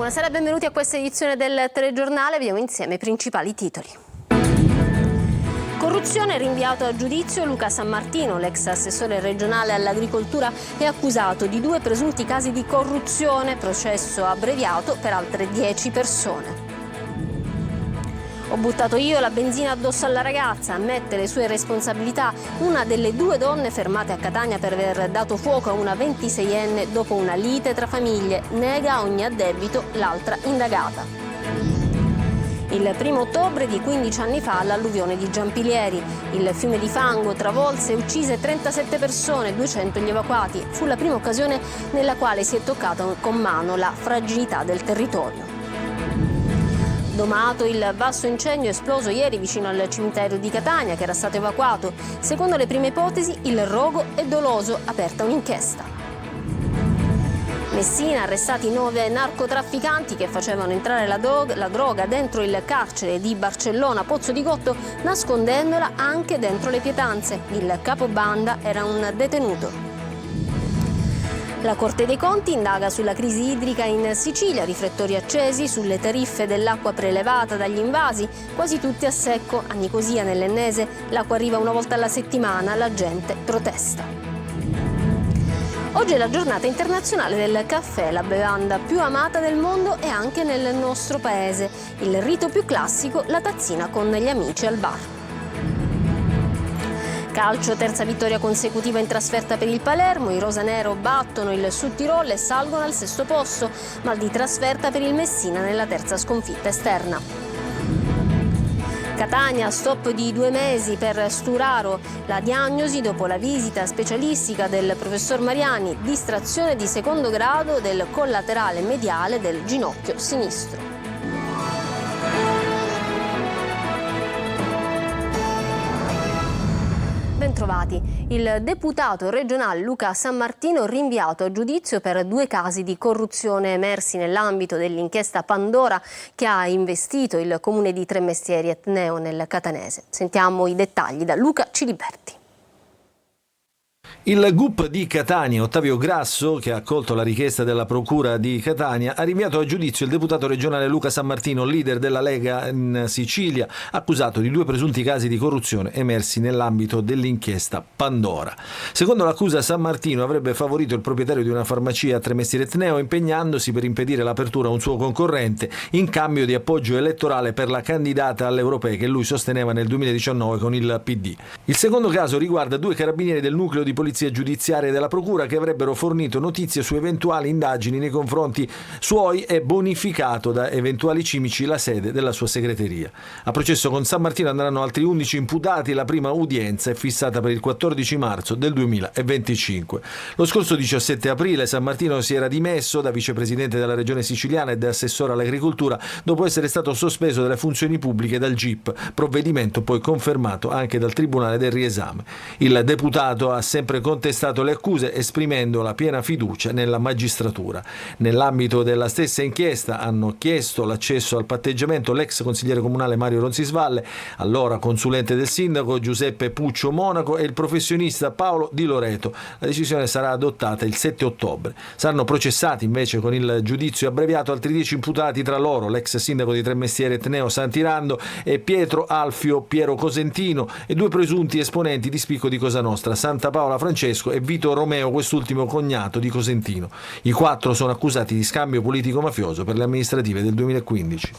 Buonasera e benvenuti a questa edizione del telegiornale. Vediamo insieme i principali titoli. Corruzione, rinviato a giudizio Luca Sammartino, l'ex assessore regionale all'agricoltura, è accusato di 2 presunti casi di corruzione, processo abbreviato per altre 10 persone. Ho buttato io la benzina addosso alla ragazza, ammette le sue responsabilità. Una delle 2 donne fermate a Catania per aver dato fuoco a una 26enne dopo una lite tra famiglie, nega ogni addebito l'altra indagata. Il 1° ottobre di 15 anni fa l'alluvione di Giampilieri. Il fiume di fango travolse e uccise 37 persone, 200 gli evacuati. Fu la prima occasione nella quale si è toccata con mano la fragilità del territorio. Domato il vasto incendio esploso ieri vicino al cimitero di Catania, che era stato evacuato. Secondo le prime ipotesi, il rogo è doloso, aperta un'inchiesta. Messina, arrestati 9 narcotrafficanti che facevano entrare la droga dentro il carcere di Barcellona Pozzo di Gotto, nascondendola anche dentro le pietanze. Il capobanda era un detenuto. La Corte dei Conti indaga sulla crisi idrica in Sicilia, riflettori accesi sulle tariffe dell'acqua prelevata dagli invasi, quasi tutti a secco. A Nicosia, nell'Ennese, l'acqua arriva una volta alla settimana, la gente protesta. Oggi è la giornata internazionale del caffè, la bevanda più amata del mondo e anche nel nostro paese. Il rito più classico, la tazzina con gli amici al bar. Calcio, terza vittoria consecutiva in trasferta per il Palermo, i rosanero battono il Südtirol e salgono al 6° posto, mal di trasferta per il Messina nella terza sconfitta esterna. Catania, stop di 2 mesi per Sturaro, la diagnosi dopo la visita specialistica del professor Mariani, distrazione di 2° grado del collaterale mediale del ginocchio sinistro. Bentrovati. Il deputato regionale Luca Sammartino rinviato a giudizio per 2 casi di corruzione emersi nell'ambito dell'inchiesta Pandora che ha investito il comune di Tremestieri Etneo nel Catanese. Sentiamo i dettagli da Luca Ciliberti. Il GUP di Catania, Ottavio Grasso, che ha accolto la richiesta della Procura di Catania, ha rinviato a giudizio il deputato regionale Luca Sammartino, leader della Lega in Sicilia, accusato di 2 presunti casi di corruzione emersi nell'ambito dell'inchiesta Pandora. Secondo l'accusa, Sammartino avrebbe favorito il proprietario di una farmacia a Tremestieri Etneo impegnandosi per impedire l'apertura a un suo concorrente in cambio di appoggio elettorale per la candidata alle europee che lui sosteneva nel 2019 con il PD. Il secondo caso riguarda 2 carabinieri del nucleo di polizia giudiziaria della Procura che avrebbero fornito notizie su eventuali indagini nei confronti suoi e bonificato da eventuali cimici la sede della sua segreteria. A processo con Sammartino andranno altri 11 imputati. La prima udienza è fissata per il 14 marzo del 2025. Lo scorso 17 aprile Sammartino si era dimesso da vicepresidente della regione siciliana e da assessore all'agricoltura dopo essere stato sospeso dalle funzioni pubbliche dal GIP, provvedimento poi confermato anche dal Tribunale del Riesame. Il deputato ha sempre contestato le accuse esprimendo la piena fiducia nella magistratura. Nell'ambito della stessa inchiesta hanno chiesto l'accesso al patteggiamento l'ex consigliere comunale Mario Ronzisvalle, allora consulente del sindaco Giuseppe Puccio Monaco e il professionista Paolo Di Loreto. La decisione sarà adottata il 7 ottobre. Saranno processati invece con il giudizio abbreviato altri 10 imputati, tra loro l'ex sindaco di Tremestieri Etneo Santirando e Pietro Alfio Piero Cosentino e 2 presunti esponenti di spicco di Cosa Nostra, Santa Paola Francesco e Vito Romeo, quest'ultimo cognato di Cosentino. I 4 sono accusati di scambio politico-mafioso per le amministrative del 2015.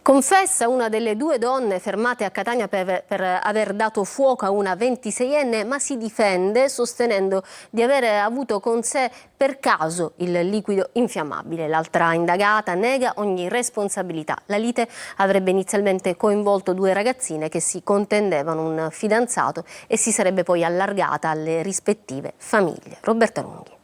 Confessa una delle 2 donne fermate a Catania per aver dato fuoco a una 26enne, ma si difende sostenendo di aver avuto con sé per caso il liquido infiammabile. L'altra indagata nega ogni responsabilità. La lite avrebbe inizialmente coinvolto 2 ragazzine che si contendevano un fidanzato e si sarebbe poi allargata alle rispettive famiglie. Roberta Lunghi.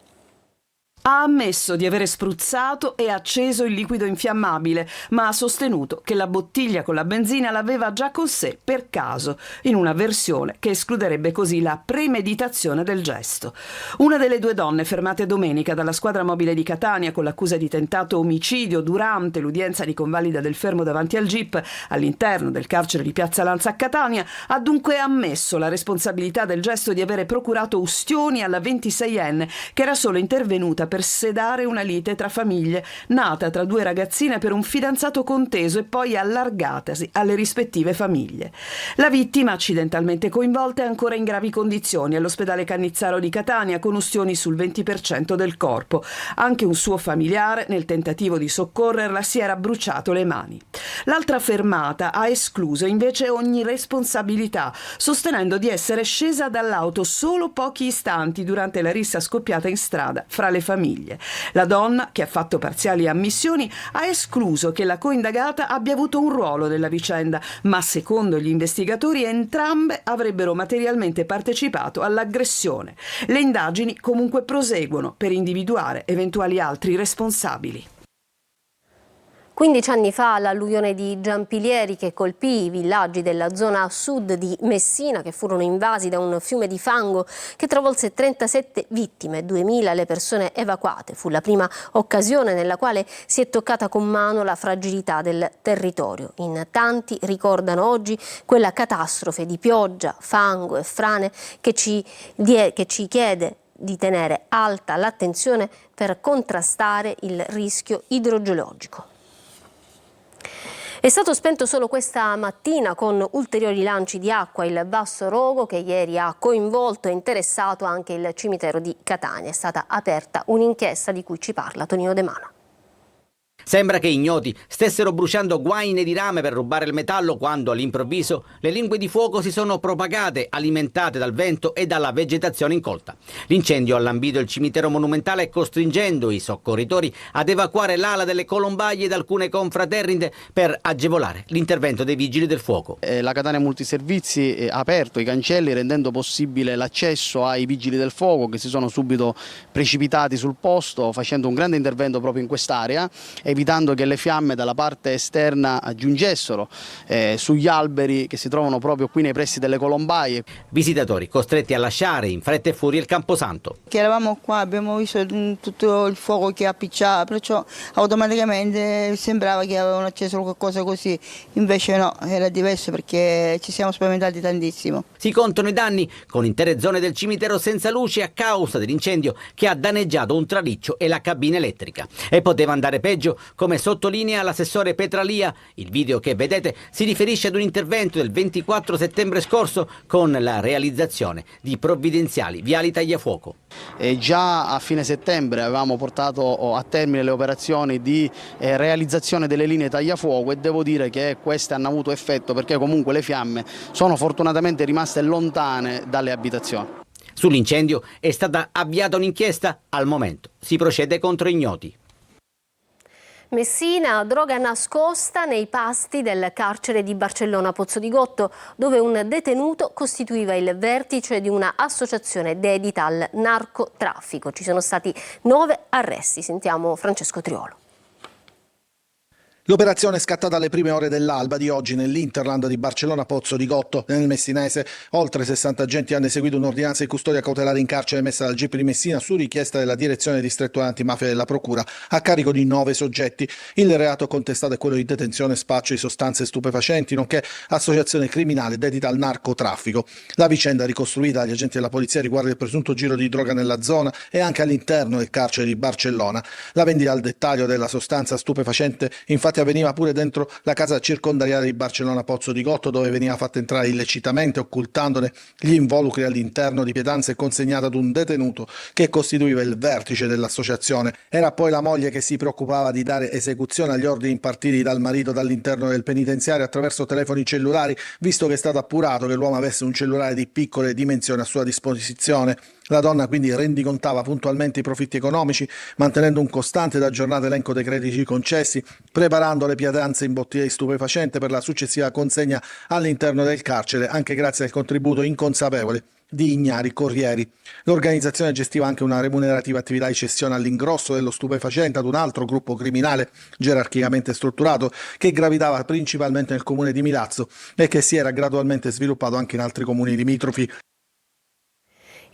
Ha ammesso di avere spruzzato e acceso il liquido infiammabile, ma ha sostenuto che la bottiglia con la benzina l'aveva già con sé per caso, in una versione che escluderebbe così la premeditazione del gesto. Una delle 2 donne fermate domenica dalla squadra mobile di Catania con l'accusa di tentato omicidio durante l'udienza di convalida del fermo davanti al GIP all'interno del carcere di Piazza Lanza a Catania ha dunque ammesso la responsabilità del gesto di avere procurato ustioni alla 26enne che era solo intervenuta per sedare una lite tra famiglie, nata tra due ragazzine per un fidanzato conteso e poi allargatasi alle rispettive famiglie. La vittima, accidentalmente coinvolta, è ancora in gravi condizioni all'ospedale Cannizzaro di Catania, con ustioni sul 20% del corpo. Anche un suo familiare, nel tentativo di soccorrerla, si era bruciato le mani. L'altra fermata ha escluso invece ogni responsabilità, sostenendo di essere scesa dall'auto solo pochi istanti durante la rissa scoppiata in strada fra le famiglie. La donna, che ha fatto parziali ammissioni, ha escluso che la coindagata abbia avuto un ruolo nella vicenda, ma secondo gli investigatori entrambe avrebbero materialmente partecipato all'aggressione. Le indagini comunque proseguono per individuare eventuali altri responsabili. 15 anni fa l'alluvione di Giampilieri, che colpì i villaggi della zona sud di Messina, che furono invasi da un fiume di fango che travolse 37 vittime, 2000 le persone evacuate. Fu la prima occasione nella quale si è toccata con mano la fragilità del territorio. In tanti ricordano oggi quella catastrofe di pioggia, fango e frane che ci chiede di tenere alta l'attenzione per contrastare il rischio idrogeologico. È stato spento solo questa mattina, con ulteriori lanci di acqua, il basso rogo che ieri ha coinvolto e interessato anche il cimitero di Catania. È stata aperta un'inchiesta di cui ci parla Tonino De Mano. Sembra che ignoti stessero bruciando guaine di rame per rubare il metallo quando all'improvviso le lingue di fuoco si sono propagate, alimentate dal vento e dalla vegetazione incolta. L'incendio ha lambito il cimitero monumentale, costringendo i soccorritori ad evacuare l'ala delle colombaie ed alcune confraternite per agevolare l'intervento dei vigili del fuoco. La Catania Multiservizi ha aperto i cancelli, rendendo possibile l'accesso ai vigili del fuoco, che si sono subito precipitati sul posto facendo un grande intervento proprio in quest'area, evitando che le fiamme dalla parte esterna giungessero sugli alberi che si trovano proprio qui nei pressi delle colombaie. Visitatori costretti a lasciare in fretta e furia il Camposanto. Che eravamo qua, abbiamo visto tutto il fuoco che appicciava, perciò automaticamente sembrava che avevano acceso qualcosa così, invece no, era diverso perché ci siamo spaventati tantissimo. Si contano i danni, con intere zone del cimitero senza luce a causa dell'incendio che ha danneggiato un traliccio e la cabina elettrica. E poteva andare peggio, come sottolinea l'assessore Petralia. Il video che vedete si riferisce ad un intervento del 24 settembre scorso con la realizzazione di provvidenziali viali tagliafuoco. Già a fine settembre avevamo portato a termine le operazioni di realizzazione delle linee tagliafuoco e devo dire che queste hanno avuto effetto, perché comunque le fiamme sono fortunatamente rimaste lontane dalle abitazioni. Sull'incendio è stata avviata un'inchiesta. Al momento si procede contro ignoti. Messina, droga nascosta nei pasti del carcere di Barcellona Pozzo di Gotto, dove un detenuto costituiva il vertice di una associazione dedita al narcotraffico. Ci sono stati 9 arresti. Sentiamo Francesco Triolo. L'operazione è scattata alle prime ore dell'alba di oggi nell'Interland di Barcellona Pozzo di Gotto, nel messinese. Oltre 60 agenti hanno eseguito un'ordinanza di custodia cautelare in carcere emessa dal GIP di Messina su richiesta della direzione distrettuale antimafia della Procura, a carico di 9 soggetti. Il reato contestato è quello di detenzione e spaccio di sostanze stupefacenti, nonché associazione criminale dedita al narcotraffico. La vicenda ricostruita dagli agenti della polizia riguarda il presunto giro di droga nella zona e anche all'interno del carcere di Barcellona. La vendita al dettaglio della sostanza stupefacente infatti avveniva pure dentro la casa circondariale di Barcellona Pozzo di Gotto, dove veniva fatta entrare illecitamente, occultandone gli involucri all'interno di pietanze consegnate ad un detenuto che costituiva il vertice dell'associazione. Era poi la moglie che si preoccupava di dare esecuzione agli ordini impartiti dal marito dall'interno del penitenziario attraverso telefoni cellulari, visto che è stato appurato che l'uomo avesse un cellulare di piccole dimensioni a sua disposizione. La donna quindi rendicontava puntualmente i profitti economici, mantenendo un costante ed aggiornato elenco dei crediti concessi, preparando le pietanze in bottiglie di stupefacente per la successiva consegna all'interno del carcere, anche grazie al contributo inconsapevole di ignari corrieri. L'organizzazione gestiva anche una remunerativa attività di cessione all'ingrosso dello stupefacente ad un altro gruppo criminale gerarchicamente strutturato che gravitava principalmente nel comune di Milazzo e che si era gradualmente sviluppato anche in altri comuni limitrofi.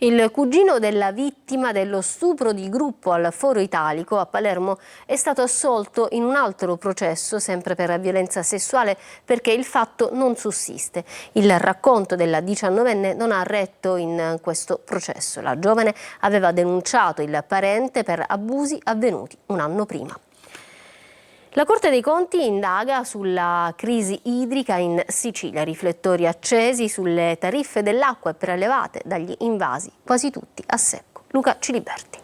Il cugino della vittima dello stupro di gruppo al Foro Italico a Palermo è stato assolto in un altro processo, sempre per violenza sessuale, perché il fatto non sussiste. Il racconto della 19enne non ha retto in questo processo. La giovane aveva denunciato il parente per abusi avvenuti un anno prima. La Corte dei Conti indaga sulla crisi idrica in Sicilia, riflettori accesi sulle tariffe dell'acqua prelevate dagli invasi, quasi tutti a secco. Luca Ciliberti.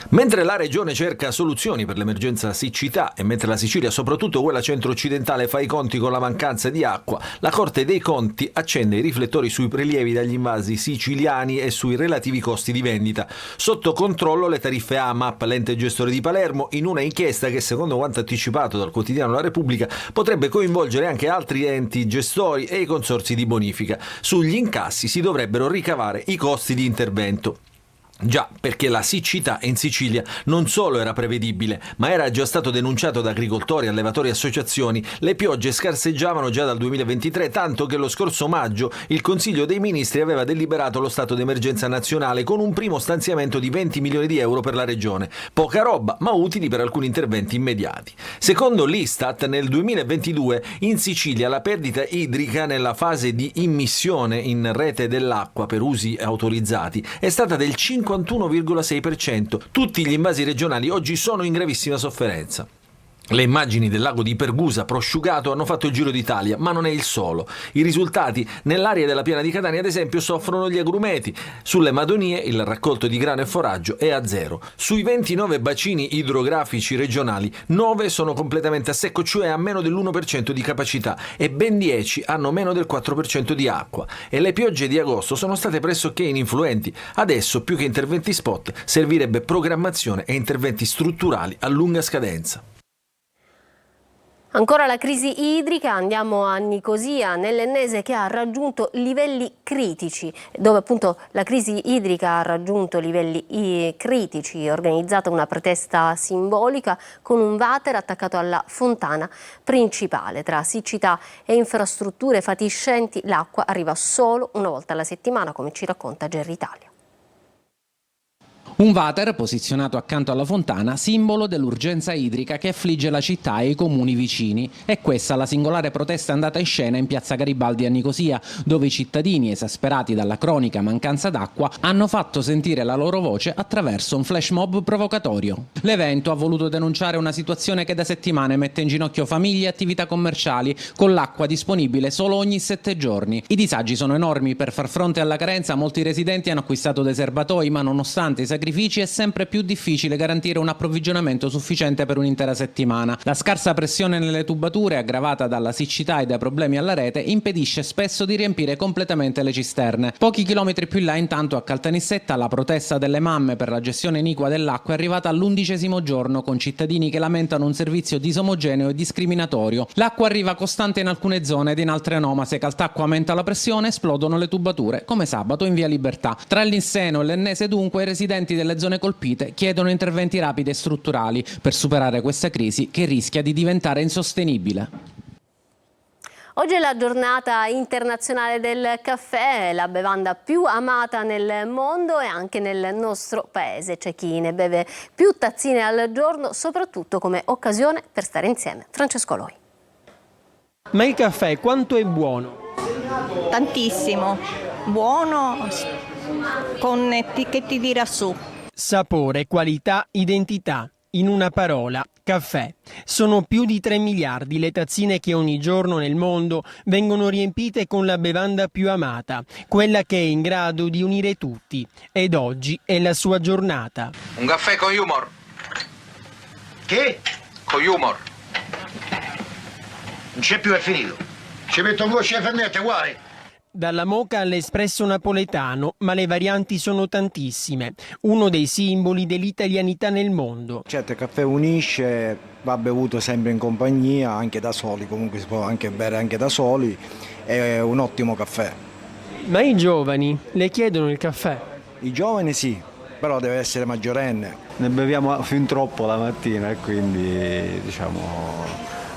Mentre la Regione cerca soluzioni per l'emergenza siccità e mentre la Sicilia, soprattutto quella centro-occidentale, fa i conti con la mancanza di acqua, la Corte dei Conti accende i riflettori sui prelievi dagli invasi siciliani e sui relativi costi di vendita. Sotto controllo le tariffe AMAP, l'ente gestore di Palermo, in una inchiesta che, secondo quanto anticipato dal quotidiano La Repubblica, potrebbe coinvolgere anche altri enti gestori e i consorzi di bonifica. Sugli incassi si dovrebbero ricavare i costi di intervento. Già, perché la siccità in Sicilia non solo era prevedibile, ma era già stato denunciato da agricoltori, allevatori e associazioni. Le piogge scarseggiavano già dal 2023, tanto che lo scorso maggio il Consiglio dei Ministri aveva deliberato lo stato d'emergenza nazionale con un primo stanziamento di 20 milioni di euro per la regione. Poca roba, ma utili per alcuni interventi immediati. Secondo l'Istat, nel 2022 in Sicilia la perdita idrica nella fase di immissione in rete dell'acqua per usi autorizzati è stata del 51,6%. Tutti gli invasi regionali oggi sono in gravissima sofferenza. Le immagini del lago di Pergusa prosciugato hanno fatto il giro d'Italia, ma non è il solo. I risultati nell'area della piana di Catania, ad esempio, soffrono gli agrumeti. Sulle Madonie il raccolto di grano e foraggio è a zero. Sui 29 bacini idrografici regionali, 9 sono completamente a secco, cioè a meno dell'1% di capacità, e ben 10 hanno meno del 4% di acqua. E le piogge di agosto sono state pressoché ininfluenti. Adesso, più che interventi spot, servirebbe programmazione e interventi strutturali a lunga scadenza. Ancora la crisi idrica, andiamo a Nicosia, nell'Ennese, che ha raggiunto livelli critici, dove appunto la crisi idrica ha raggiunto livelli critici, organizzata una protesta simbolica con un water attaccato alla fontana principale. Tra siccità e infrastrutture fatiscenti l'acqua arriva solo una volta alla settimana, come ci racconta Gerry Italia. Un water posizionato accanto alla fontana, simbolo dell'urgenza idrica che affligge la città e i comuni vicini. È questa la singolare protesta andata in scena in piazza Garibaldi a Nicosia, dove i cittadini, esasperati dalla cronica mancanza d'acqua, hanno fatto sentire la loro voce attraverso un flash mob provocatorio. L'evento ha voluto denunciare una situazione che da settimane mette in ginocchio famiglie e attività commerciali, con l'acqua disponibile solo ogni 7 giorni. I disagi sono enormi. Per far fronte alla carenza molti residenti hanno acquistato dei serbatoi, ma nonostante i sacrifici è sempre più difficile garantire un approvvigionamento sufficiente per un'intera settimana. La scarsa pressione nelle tubature, aggravata dalla siccità e dai problemi alla rete, impedisce spesso di riempire completamente le cisterne. Pochi chilometri più in là, intanto, a Caltanissetta, la protesta delle mamme per la gestione iniqua dell'acqua è arrivata all'11° giorno, con cittadini che lamentano un servizio disomogeneo e discriminatorio. L'acqua arriva costante in alcune zone ed in altre no, ma se Caltacqua aumenta la pressione esplodono le tubature, come sabato in via Libertà. Tra l'Inseno e l'Ennese, dunque, i residenti delle zone colpite chiedono interventi rapidi e strutturali per superare questa crisi che rischia di diventare insostenibile. Oggi è la giornata internazionale del caffè, la bevanda più amata nel mondo e anche nel nostro paese. C'è chi ne beve più tazzine al giorno, soprattutto come occasione per stare insieme. Francesco Loi. Ma il caffè quanto è buono? Tantissimo, buono, con etichetti di rassù. Sapore, qualità, identità. In una parola, caffè. Sono più di 3 miliardi le tazzine che ogni giorno nel mondo vengono riempite con la bevanda più amata, quella che è in grado di unire tutti. Ed oggi è la sua giornata. Un caffè con humor. Che? Con humor. Non c'è più, è finito. Ci metto voce e fennette, uguali. Dalla moka all'espresso napoletano, ma le varianti sono tantissime. Uno dei simboli dell'italianità nel mondo. Certo, il caffè unisce, va bevuto sempre in compagnia, anche da soli, comunque si può anche bere anche da soli, è un ottimo caffè. Ma i giovani le chiedono il caffè? I giovani sì, però deve essere maggiorenne. Ne beviamo fin troppo la mattina e quindi diciamo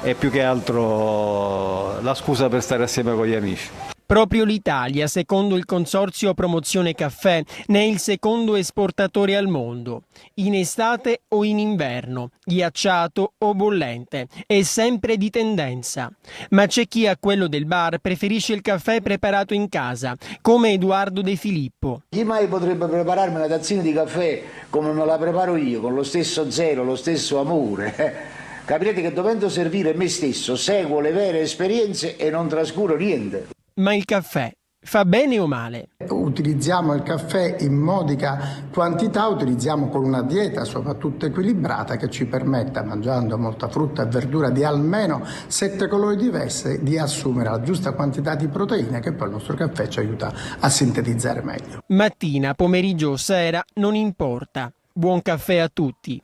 è più che altro la scusa per stare assieme con gli amici. Proprio l'Italia, secondo il Consorzio Promozione Caffè, ne è il secondo esportatore al mondo. In estate o in inverno, ghiacciato o bollente, è sempre di tendenza. Ma c'è chi a quello del bar preferisce il caffè preparato in casa, come Edoardo De Filippo. Chi mai potrebbe prepararmi una tazzina di caffè come me la preparo io, con lo stesso zelo, lo stesso amore? Capirete che dovendo servire me stesso seguo le vere esperienze e non trascuro niente. Ma il caffè fa bene o male? Utilizziamo il caffè in modica quantità, utilizziamo con una dieta soprattutto equilibrata che ci permetta, mangiando molta frutta e verdura di almeno 7 colori diversi, di assumere la giusta quantità di proteine che poi il nostro caffè ci aiuta a sintetizzare meglio. Mattina, pomeriggio o sera, non importa. Buon caffè a tutti.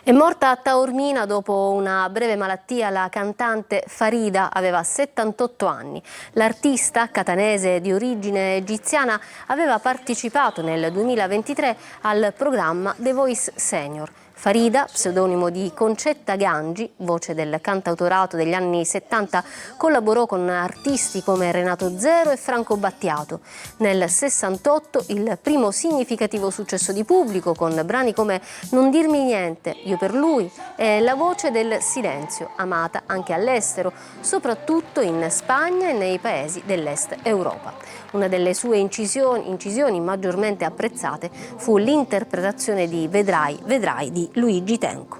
È morta a Taormina dopo una breve malattia la cantante Farida, aveva 78 anni. L'artista catanese di origine egiziana aveva partecipato nel 2023 al programma The Voice Senior. Farida, pseudonimo di Concetta Gangi, voce del cantautorato degli anni 70, collaborò con artisti come Renato Zero e Franco Battiato. Nel 68 il primo significativo successo di pubblico con brani come Non dirmi niente, Io per lui e La voce del silenzio, amata anche all'estero, soprattutto in Spagna e nei paesi dell'Est Europa. Una delle sue incisioni maggiormente apprezzate fu l'interpretazione di Vedrai, Vedrai di Luigi Tenco.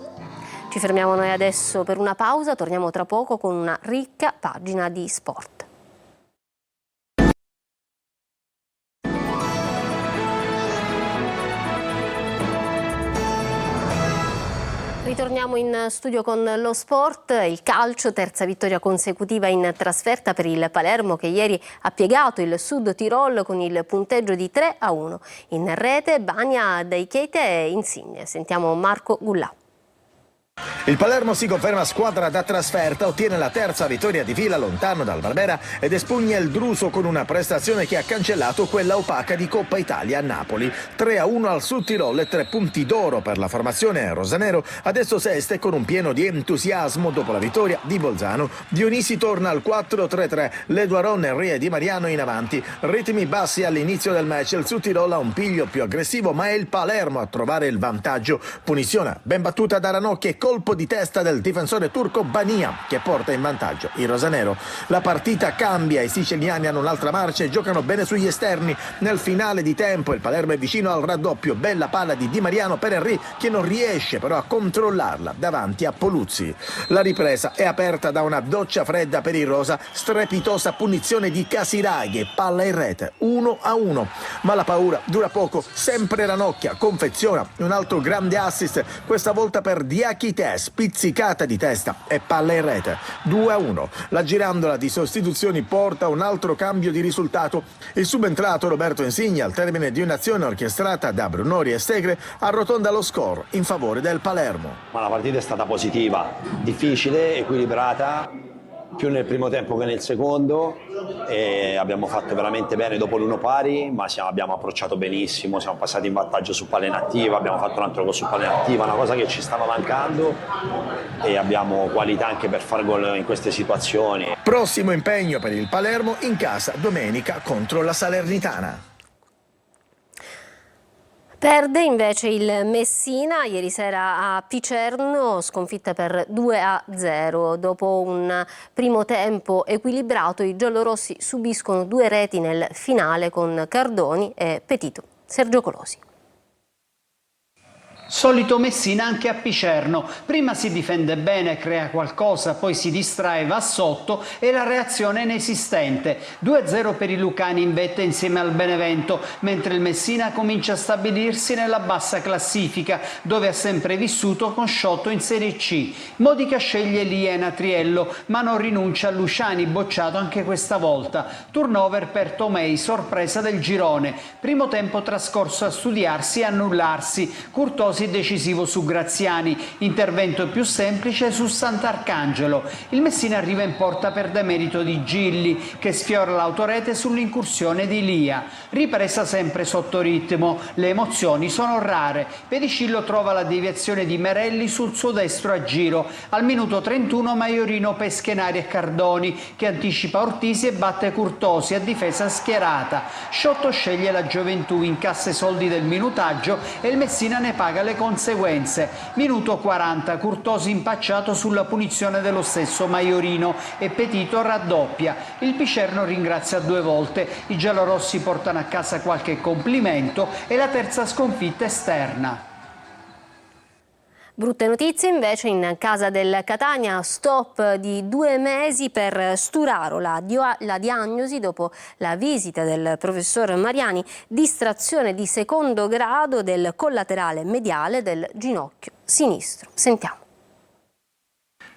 Ci fermiamo noi adesso per una pausa, torniamo tra poco con una ricca pagina di sport. Ritorniamo in studio con lo sport, il calcio, terza vittoria consecutiva in trasferta per il Palermo che ieri ha piegato il Sud Tirol con il punteggio di 3-1. In rete Bania, Daichete e Insigne. Sentiamo Marco Gullà. Il Palermo si conferma squadra da trasferta, ottiene la terza vittoria di fila lontano dal Barbera ed espugna il Druso con una prestazione che ha cancellato quella opaca di Coppa Italia a Napoli. 3-1 al Sud Tirol e 3 punti d'oro per la formazione rosanero, adesso sesta e con un pieno di entusiasmo dopo la vittoria di Bolzano. Dionisi torna al 4-3-3, Leduaron, Henry e Di Mariano in avanti, ritmi bassi all'inizio del match, il Sud Tirol ha un piglio più aggressivo ma è il Palermo a trovare il vantaggio. Punizione ben battuta da Ranocchi e colpo di testa del difensore turco Bania che porta in vantaggio il rosanero. La partita cambia, i siciliani hanno un'altra marcia e giocano bene sugli esterni. Nel finale di tempo il Palermo è vicino al raddoppio, bella palla di Di Mariano per Henry che non riesce però a controllarla davanti a Poluzzi. La ripresa è aperta da una doccia fredda per il rosa, strepitosa punizione di Casiraghi, palla in rete, 1-1. Ma la paura dura poco, sempre Ranocchia confeziona un altro grande assist, questa volta per Diakite, spizzicata di testa e palla in rete, 2-1. La girandola di sostituzioni porta un altro cambio di risultato. Il subentrato Roberto Insigne, al termine di un'azione orchestrata da Brunori e Segre, arrotonda lo score in favore del Palermo. Ma la partita è stata positiva, difficile, equilibrata, più nel primo tempo che nel secondo, e abbiamo fatto veramente bene dopo l'1 pari, ma abbiamo approcciato benissimo, siamo passati in vantaggio su palla inattiva, abbiamo fatto un altro gol su palla inattiva, una cosa che ci stava mancando, e abbiamo qualità anche per far gol in queste situazioni. Prossimo impegno per il Palermo in casa domenica contro la Salernitana. Perde invece il Messina ieri sera a Picerno, sconfitta per 2-0. Dopo un primo tempo equilibrato, i giallorossi subiscono 2 reti nel finale con Cardoni e Petito. Sergio Colosi. Solito Messina anche a Picerno, prima si difende bene, crea qualcosa, poi si distrae, va sotto e la reazione è inesistente. 2-0 per i lucani in vetta insieme al Benevento, mentre il Messina comincia a stabilirsi nella bassa classifica, dove ha sempre vissuto con Sciotto in Serie C. Modica sceglie Liena Triello, ma non rinuncia a Luciani, bocciato anche questa volta. Turnover per Tomei, sorpresa del girone. Primo tempo trascorso a studiarsi e annullarsi. Curtosi così decisivo su Graziani, intervento più semplice su Sant'Arcangelo. Il Messina arriva in porta per demerito di Gilli, che sfiora l'autorete sull'incursione di Lia. Ripresa sempre sotto ritmo, le emozioni sono rare. Pedicillo trova la deviazione di Merelli sul suo destro a giro. Al minuto 31 Maiorino pesca in aria Cardoni, che anticipa Ortisi e batte Curtosi a difesa schierata. Sciotto sceglie la gioventù, incassa i soldi del minutaggio e il Messina ne paga le conseguenze. Minuto 40, Curtosi impacciato sulla punizione dello stesso Maiorino e Petito raddoppia. Il Picerno ringrazia 2 volte, i giallorossi portano a casa qualche complimento e la terza sconfitta esterna. Brutte notizie invece in casa del Catania, stop di 2 mesi per Sturaro, la diagnosi dopo la visita del professor Mariani, distrazione di secondo grado del collaterale mediale del ginocchio sinistro. Sentiamo.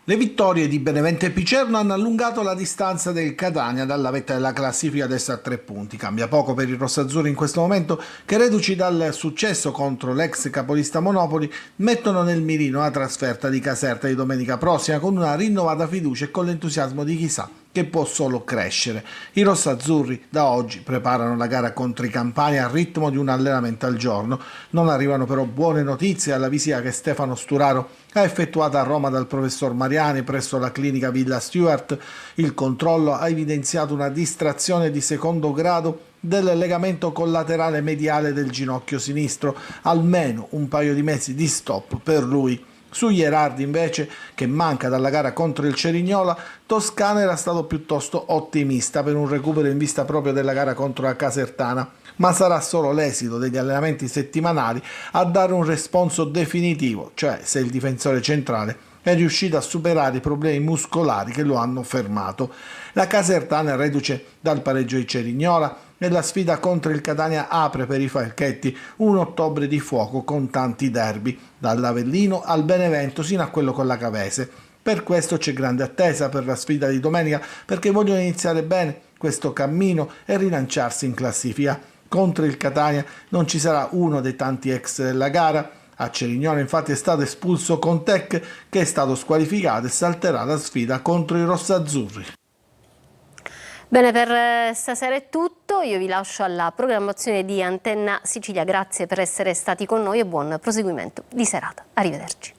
Le vittorie di Benevento e Picerno hanno allungato la distanza del Catania dalla vetta della classifica adesso a 3 punti. Cambia poco per i rossazzurri in questo momento, che reduci dal successo contro l'ex capolista Monopoli mettono nel mirino la trasferta di Caserta di domenica prossima con una rinnovata fiducia e con l'entusiasmo di chi sa che può solo crescere. I rossazzurri da oggi preparano la gara contro i Campani al ritmo di un allenamento al giorno. Non arrivano però buone notizie alla visita che Stefano Sturaro ha effettuato a Roma dal professor Mariani presso la clinica Villa Stuart. Il controllo ha evidenziato una distrazione di secondo grado del legamento collaterale mediale del ginocchio sinistro, almeno un paio di mesi di stop per lui. Su Gherardi invece, che manca dalla gara contro il Cerignola, Toscano era stato piuttosto ottimista per un recupero in vista proprio della gara contro la Casertana, ma sarà solo l'esito degli allenamenti settimanali a dare un responso definitivo, cioè se il difensore centrale è riuscito a superare i problemi muscolari che lo hanno fermato. La Casertana è reduce dal pareggio di Cerignola e la sfida contro il Catania apre per i Falchetti un ottobre di fuoco con tanti derby, dall'Avellino al Benevento sino a quello con la Cavese. Per questo c'è grande attesa per la sfida di domenica, perché vogliono iniziare bene questo cammino e rilanciarsi in classifica. Contro il Catania non ci sarà uno dei tanti ex della gara. A Cerignola infatti è stato espulso Contec, che è stato squalificato e salterà la sfida contro i rossazzurri. Bene, per stasera è tutto, io vi lascio alla programmazione di Antenna Sicilia, grazie per essere stati con noi e buon proseguimento di serata. Arrivederci.